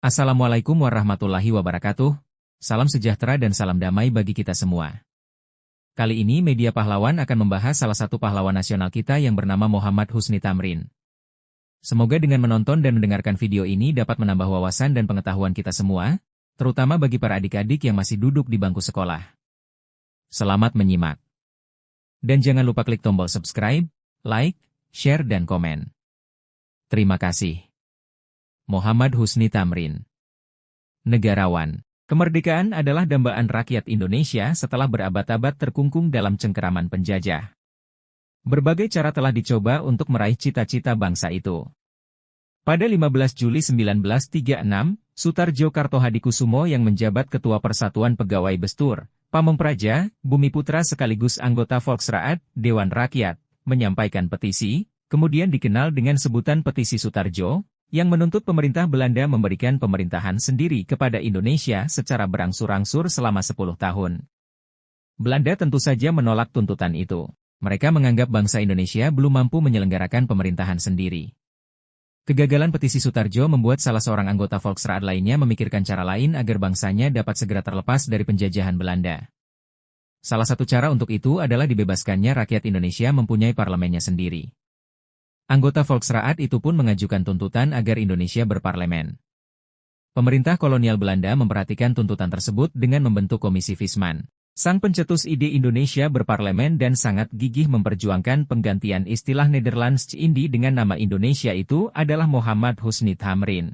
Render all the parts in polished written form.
Assalamualaikum warahmatullahi wabarakatuh. Salam sejahtera dan salam damai bagi kita semua. Kali ini Media Pahlawan akan membahas salah satu pahlawan nasional kita yang bernama Muhammad Husni Tamrin. Semoga dengan menonton dan mendengarkan video ini dapat menambah wawasan dan pengetahuan kita semua, terutama bagi para adik-adik yang masih duduk di bangku sekolah. Selamat menyimak. Dan jangan lupa klik tombol subscribe, like, share dan komen. Terima kasih. Muhammad Husni Tamrin. Negarawan. Kemerdekaan adalah dambaan rakyat Indonesia setelah berabad-abad terkungkung dalam cengkeraman penjajah. Berbagai cara telah dicoba untuk meraih cita-cita bangsa itu. Pada 15 Juli 1936, Sutarjo Kartohadikusumo yang menjabat Ketua Persatuan Pegawai Bestur, Pamengpraja, Bumiputra sekaligus anggota Volksraad, Dewan Rakyat, menyampaikan petisi, kemudian dikenal dengan sebutan Petisi Sutarjo, yang menuntut pemerintah Belanda memberikan pemerintahan sendiri kepada Indonesia secara berangsur-angsur selama 10 tahun. Belanda tentu saja menolak tuntutan itu. Mereka menganggap bangsa Indonesia belum mampu menyelenggarakan pemerintahan sendiri. Kegagalan petisi Sutarjo membuat salah seorang anggota Volksraad lainnya memikirkan cara lain agar bangsanya dapat segera terlepas dari penjajahan Belanda. Salah satu cara untuk itu adalah dibebaskannya rakyat Indonesia mempunyai parlemennya sendiri. Anggota Volksraad itu pun mengajukan tuntutan agar Indonesia berparlemen. Pemerintah kolonial Belanda memperhatikan tuntutan tersebut dengan membentuk Komisi Visman. Sang pencetus ide Indonesia berparlemen dan sangat gigih memperjuangkan penggantian istilah Nederlands-Indi dengan nama Indonesia itu adalah Muhammad Husni Tamrin.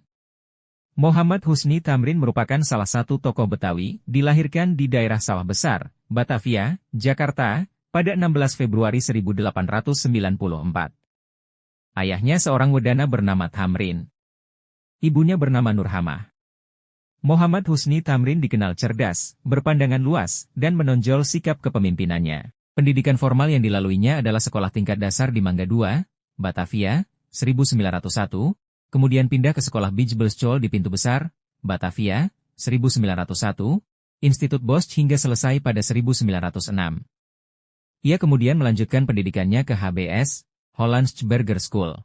Muhammad Husni Tamrin merupakan salah satu tokoh Betawi, dilahirkan di daerah Sawah Besar, Batavia, Jakarta, pada 16 Februari 1894. Ayahnya seorang wedana bernama Tamrin. Ibunya bernama Nurhamah. Muhammad Husni Tamrin dikenal cerdas, berpandangan luas, dan menonjol sikap kepemimpinannya. Pendidikan formal yang dilaluinya adalah sekolah tingkat dasar di Mangga II, Batavia, 1901, kemudian pindah ke sekolah Bijbelschol di Pintu Besar, Batavia, 1901, Institut Bosch hingga selesai pada 1906. Ia kemudian melanjutkan pendidikannya ke HBS, Hollandsberger School.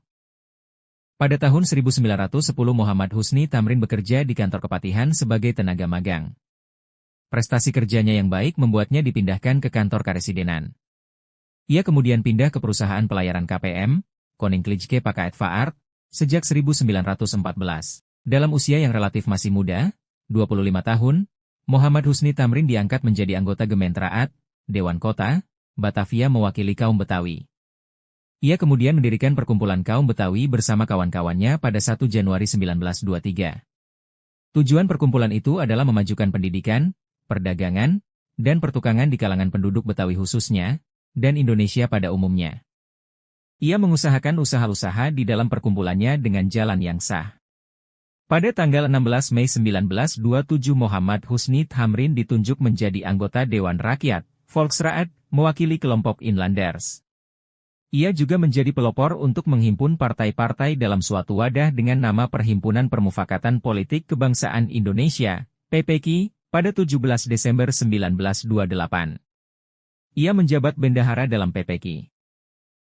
Pada tahun 1910 Muhammad Husni Tamrin bekerja di kantor kepatihan sebagai tenaga magang. Prestasi kerjanya yang baik membuatnya dipindahkan ke kantor karesidenan. Ia kemudian pindah ke perusahaan pelayaran KPM, Koninklijke Paketvaart, sejak 1914. Dalam usia yang relatif masih muda, 25 tahun, Muhammad Husni Tamrin diangkat menjadi anggota Gementraat, Dewan Kota, Batavia mewakili kaum Betawi. Ia kemudian mendirikan perkumpulan kaum Betawi bersama kawan-kawannya pada 1 Januari 1923. Tujuan perkumpulan itu adalah memajukan pendidikan, perdagangan, dan pertukangan di kalangan penduduk Betawi khususnya, dan Indonesia pada umumnya. Ia mengusahakan usaha-usaha di dalam perkumpulannya dengan jalan yang sah. Pada tanggal 16 Mei 1927 Muhammad Husni Tamrin ditunjuk menjadi anggota Dewan Rakyat, Volksraad, mewakili kelompok Inlanders. Ia juga menjadi pelopor untuk menghimpun partai-partai dalam suatu wadah dengan nama Perhimpunan Permufakatan Politik Kebangsaan Indonesia, PPKI, pada 17 Desember 1928. Ia menjabat bendahara dalam PPKI.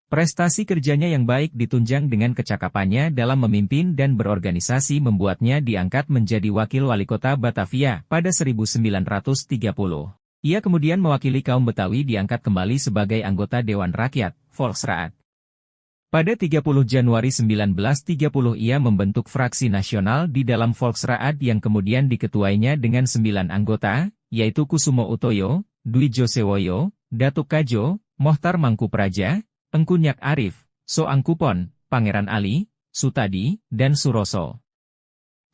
Prestasi kerjanya yang baik ditunjang dengan kecakapannya dalam memimpin dan berorganisasi membuatnya diangkat menjadi wakil wali kota Batavia pada 1930. Ia kemudian mewakili kaum Betawi diangkat kembali sebagai anggota Dewan Rakyat, Volksraad. Pada 30 Januari 1930 ia membentuk fraksi nasional di dalam Volksraad yang kemudian diketuainya dengan 9 anggota, yaitu Kusumo Utoyo, Dwi Josewoyo, Datuk Kajo, Mohtar Mangkupraja, Engku Nyak Arif, So Angkupon, Pangeran Ali, Sutadi, dan Suroso.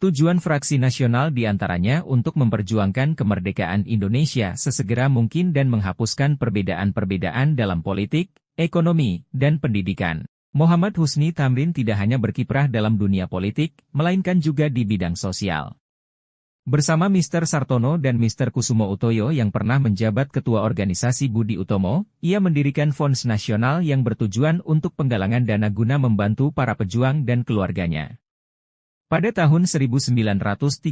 Tujuan fraksi nasional diantaranya untuk memperjuangkan kemerdekaan Indonesia sesegera mungkin dan menghapuskan perbedaan-perbedaan dalam politik, ekonomi, dan pendidikan. Muhammad Husni Tamrin tidak hanya berkiprah dalam dunia politik, melainkan juga di bidang sosial. Bersama Mr. Sartono dan Mr. Kusumo Utoyo yang pernah menjabat Ketua Organisasi Budi Utomo, ia mendirikan Fons Nasional yang bertujuan untuk penggalangan dana guna membantu para pejuang dan keluarganya. Pada tahun 1932,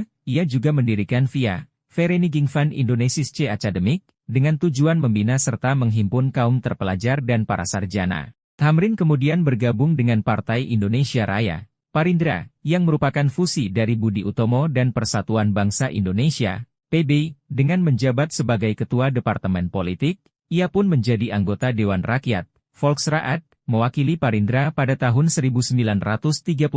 ia juga mendirikan VIA, Vereniging van Indonesische Academic, dengan tujuan membina serta menghimpun kaum terpelajar dan para sarjana. Tamrin kemudian bergabung dengan Partai Indonesia Raya, Parindra, yang merupakan fusi dari Budi Utomo dan Persatuan Bangsa Indonesia, PB, dengan menjabat sebagai Ketua Departemen Politik, ia pun menjadi anggota Dewan Rakyat, Volksraad, mewakili Parindra pada tahun 1935.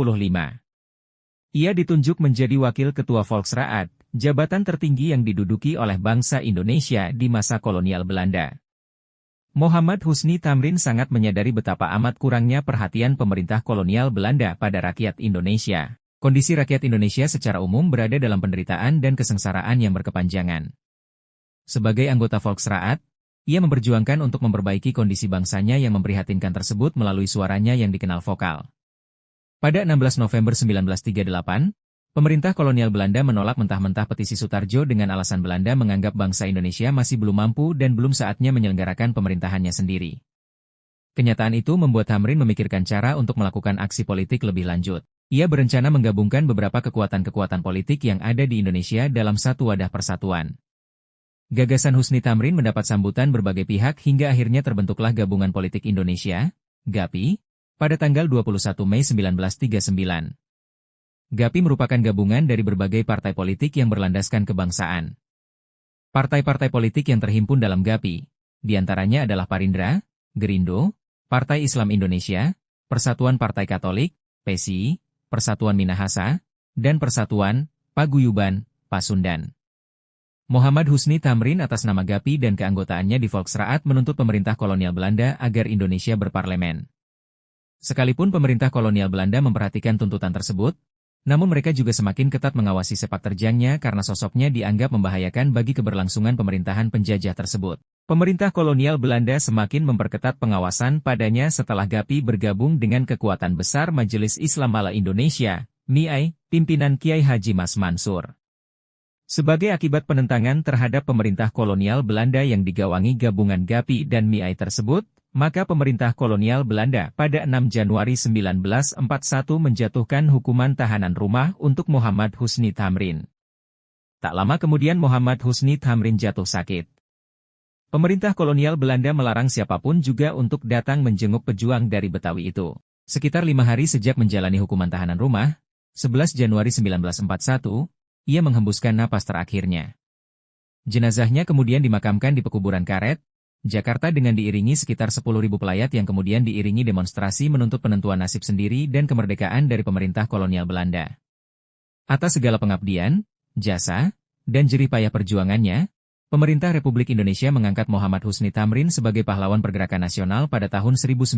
Ia ditunjuk menjadi Wakil Ketua Volksraad, jabatan tertinggi yang diduduki oleh bangsa Indonesia di masa kolonial Belanda. Muhammad Husni Tamrin sangat menyadari betapa amat kurangnya perhatian pemerintah kolonial Belanda pada rakyat Indonesia. Kondisi rakyat Indonesia secara umum berada dalam penderitaan dan kesengsaraan yang berkepanjangan. Sebagai anggota Volksraad, ia memperjuangkan untuk memperbaiki kondisi bangsanya yang memprihatinkan tersebut melalui suaranya yang dikenal vokal. Pada 16 November 1938, pemerintah kolonial Belanda menolak mentah-mentah petisi Sutarjo dengan alasan Belanda menganggap bangsa Indonesia masih belum mampu dan belum saatnya menyelenggarakan pemerintahannya sendiri. Kenyataan itu membuat Tamrin memikirkan cara untuk melakukan aksi politik lebih lanjut. Ia berencana menggabungkan beberapa kekuatan-kekuatan politik yang ada di Indonesia dalam satu wadah persatuan. Gagasan Husni Tamrin mendapat sambutan berbagai pihak hingga akhirnya terbentuklah Gabungan Politik Indonesia, GAPI, pada tanggal 21 Mei 1939. GAPI merupakan gabungan dari berbagai partai politik yang berlandaskan kebangsaan. Partai-partai politik yang terhimpun dalam GAPI, diantaranya adalah Parindra, Gerindo, Partai Islam Indonesia, Persatuan Partai Katolik, PSI, Persatuan Minahasa, dan Persatuan, Paguyuban, Pasundan. Muhammad Husni Tamrin atas nama GAPI dan keanggotaannya di Volksraad menuntut pemerintah kolonial Belanda agar Indonesia berparlemen. Sekalipun pemerintah kolonial Belanda memperhatikan tuntutan tersebut, namun mereka juga semakin ketat mengawasi sepak terjangnya karena sosoknya dianggap membahayakan bagi keberlangsungan pemerintahan penjajah tersebut. Pemerintah kolonial Belanda semakin memperketat pengawasan padanya setelah GAPI bergabung dengan kekuatan besar Majelis Islam ala Indonesia, MIAI, pimpinan Kiai Haji Mas Mansur. Sebagai akibat penentangan terhadap pemerintah kolonial Belanda yang digawangi gabungan GAPI dan MIAI tersebut, maka pemerintah kolonial Belanda pada 6 Januari 1941 menjatuhkan hukuman tahanan rumah untuk Muhammad Husni Tamrin. Tak lama kemudian Muhammad Husni Tamrin jatuh sakit. Pemerintah kolonial Belanda melarang siapapun juga untuk datang menjenguk pejuang dari Betawi itu. Sekitar 5 hari sejak menjalani hukuman tahanan rumah, 11 Januari 1941, ia menghembuskan napas terakhirnya. Jenazahnya kemudian dimakamkan di pekuburan karet, Jakarta dengan diiringi sekitar 10.000 pelayat yang kemudian diiringi demonstrasi menuntut penentuan nasib sendiri dan kemerdekaan dari pemerintah kolonial Belanda. Atas segala pengabdian, jasa, dan jerih payah perjuangannya, pemerintah Republik Indonesia mengangkat Muhammad Husni Tamrin sebagai pahlawan pergerakan nasional pada tahun 1960.